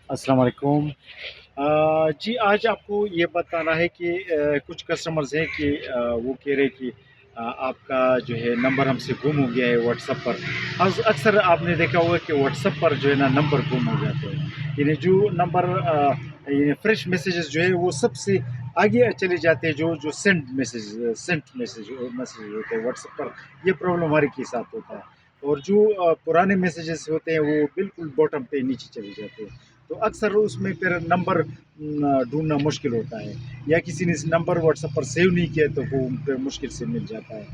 السلام علیکم۔ جی آج آپ کو یہ بتانا ہے کہ کچھ کسٹمرز ہیں کہ وہ کہہ رہے کہ آپ کا جو ہے نمبر ہم سے گم ہو گیا ہے واٹس ایپ پر۔ اکثر آپ نے دیکھا ہوگا کہ واٹس ایپ پر جو ہے نا نمبر گم ہو جاتے ہیں، یعنی جو نمبر یعنی فریش میسیجز جو ہے وہ سب سے آگے چلے جاتے ہیں، جو سینٹ میسیج ہوتے ہیں واٹس ایپ پر۔ یہ پرابلم ہمارے کے ساتھ ہوتا ہے، اور جو پرانے میسیجز ہوتے ہیں وہ بالکل باٹم پہ نیچے چلے جاتے ہیں، تو اکثر اس میں پھر نمبر ڈھونڈنا مشکل ہوتا ہے، یا کسی نے نمبر واٹس ایپ پر سیو نہیں کیا تو وہ پھر مشکل سے مل جاتا ہے۔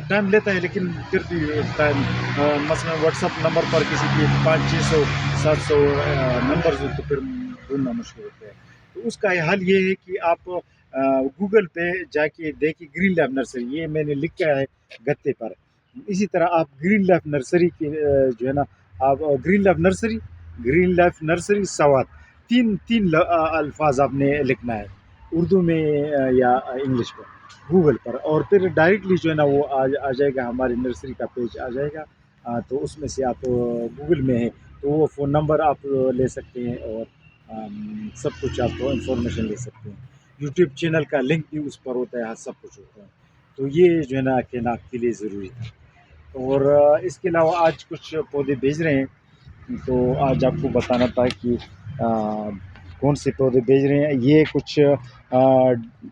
ٹائم لیتا ہے لیکن پھر بھی ٹائم، مثلا واٹس ایپ نمبر پر کسی کے 500-600-700 نمبرز ہو تو پھر ڈھونڈنا مشکل ہوتا ہے۔ تو اس کا حل یہ ہے کہ آپ گوگل پہ جا کے دیکھیں گرین لیف نرسری، یہ میں نے لکھا ہے گتے پر۔ اسی طرح آپ گرین لیف نرسری کی جو ہے نا، آپ گرین لیف نرسری سوات، تین الفاظ آپ نے لکھنا ہے اردو میں یا انگلش پر گوگل پر، اور پھر ڈائریکٹلی جو ہے نا وہ آ جائے گا، ہماری نرسری کا پیج آ جائے گا۔ تو اس میں سے آپ گوگل میں ہے تو وہ فون نمبر آپ لے سکتے ہیں، اور سب کچھ آپ انفارمیشن لے سکتے ہیں۔ یوٹیوب چینل کا لنک بھی اس پر ہوتا ہے، سب کچھ ہوتا ہے۔ تو یہ جو ہے نا کہنا آپ کے لیے ضروری تھا۔ اور اس کے علاوہ آج کچھ پودے بھیج رہے ہیں، تو آج آپ کو بتانا تھا کہ کون سے پودے بھیج رہے ہیں۔ یہ کچھ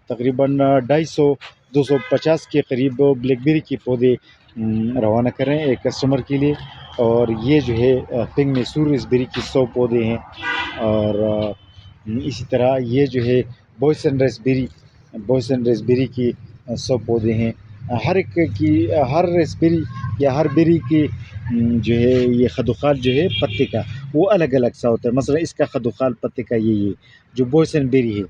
تقریباً 250 کے قریب بلیک بیری کے پودے روانہ کر رہے ہیں ایک کسٹمر کے لیے، اور یہ جو ہے پنگ میسور ریسبیری کی 100 پودے ہیں، اور اسی طرح یہ جو ہے بوئسن ریسبیری کی 100 پودے ہیں۔ ہر ایک کی، ہر ریسبیری یا ہر بیری کی جو ہے یہ خدوخال جو ہے پتے کا وہ الگ الگ سا ہوتا ہے۔ مثلا اس کا خدوخال پتے کا یہ جو بوئسن بیری ہے،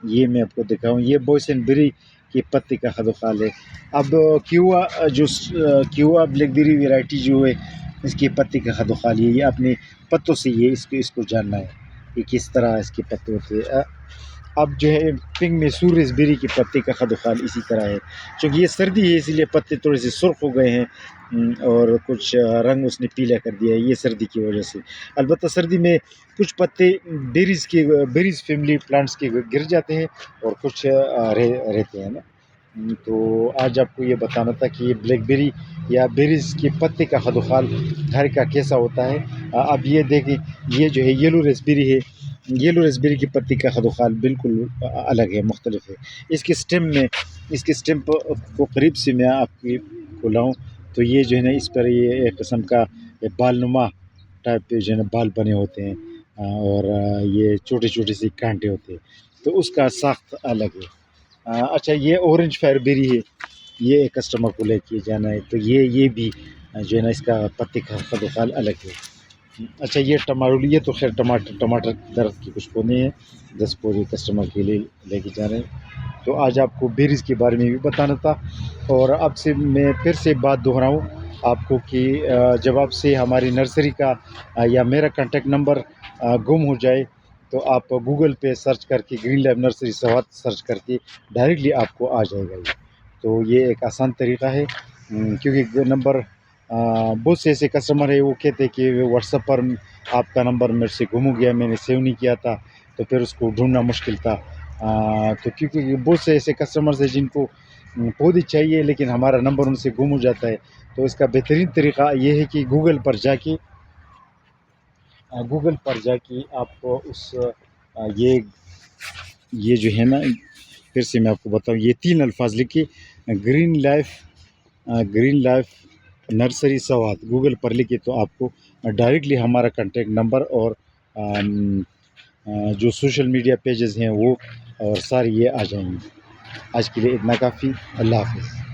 یہ میں آپ کو دکھاؤں، یہ بوئسن بیری کے پتے کا خدوخال ہے۔ اب کیوا بلیک بیری ویرائٹی جو ہے، اس کے پتے کا خدوخال یہ اپنے پتوں سے یہ اس کو جاننا ہے کہ کس طرح اس کے پتے ہوتے ہیں۔ اب جو ہے پنگ میسور ریسبیری کے پتے کا خدوخال اسی طرح ہے، چونکہ یہ سردی ہے اس لیے پتے تھوڑے سے سرخ ہو گئے ہیں، اور کچھ رنگ اس نے پیلا کر دیا ہے، یہ سردی کی وجہ سے۔ البتہ سردی میں کچھ پتے بیریز فیملی پلانٹس کے گر جاتے ہیں، اور کچھ رہتے ہیں نا۔ تو آج آپ کو یہ بتانا تھا کہ یہ بلیک بیری یا بیریز کے پتے کا خدوخال گھر کا کیسا ہوتا ہے۔ اب یہ دیکھیں، یہ جو ہے یلو ریسبیری کے پتے کا خدوخال بالکل الگ ہے، مختلف ہے۔ اس کے سٹیم کو قریب سے میں آپ کو لاؤں تو یہ جو ہے نا اس پر یہ ایک قسم کا بال نما ٹائپ جو ہے نا بال بنے ہوتے ہیں، اور یہ چھوٹے چھوٹے سے کانٹے ہوتے ہیں، تو اس کا ساخت الگ ہے۔ اچھا، یہ اورنج فائر بیری ہے، یہ ایک کسٹمر کو لے کے جانا ہے، تو یہ بھی جو ہے نا اس کا پتے کا خدوخال الگ ہے۔ اچھا، یہ ٹماٹر، یہ تو خیر ٹماٹر درخت کے کچھ پودے ہیں، 10 پودے کسٹمر کے لیے لے کے جا رہے ہیں۔ تو آج آپ کو بیریز کے بارے میں بھی بتانا تھا، اور اب سے میں پھر سے بات دہراؤں آپ کو کہ جب آپ سے ہماری نرسری کا یا میرا کانٹیکٹ نمبر گم ہو جائے تو آپ گوگل پہ سرچ کر کے green leaf nursery Swat search کر کے ڈائریکٹلی آپ کو آ جائے گا۔ تو یہ ایک آسان طریقہ ہے، کیونکہ نمبر بہت سے ایسے کسٹمر ہیں وہ کہتے ہیں کہ واٹس ایپ پر آپ کا نمبر میرے سے گم ہو گیا، میں نے سیو نہیں کیا تھا، تو پھر اس کو ڈھونڈنا مشکل تھا۔ تو کیونکہ بہت سے ایسے کسٹمرز ہیں جن کو پودے چاہیے لیکن ہمارا نمبر ان سے گم ہو جاتا ہے، تو اس کا بہترین طریقہ یہ ہے کہ گوگل پر جا کے آپ کو یہ جو ہے نا، پھر سے میں آپ کو بتاؤں، یہ 3 الفاظ لکھے green life nursery Swat, Google پر لکھے تو آپ کو ڈائریکٹلی ہمارا کانٹیکٹ نمبر اور جو سوشل میڈیا پیجز ہیں وہ اور سارے یہ آ جائیں گے۔ آج کے لیے اتنا کافی، اللہ حافظ۔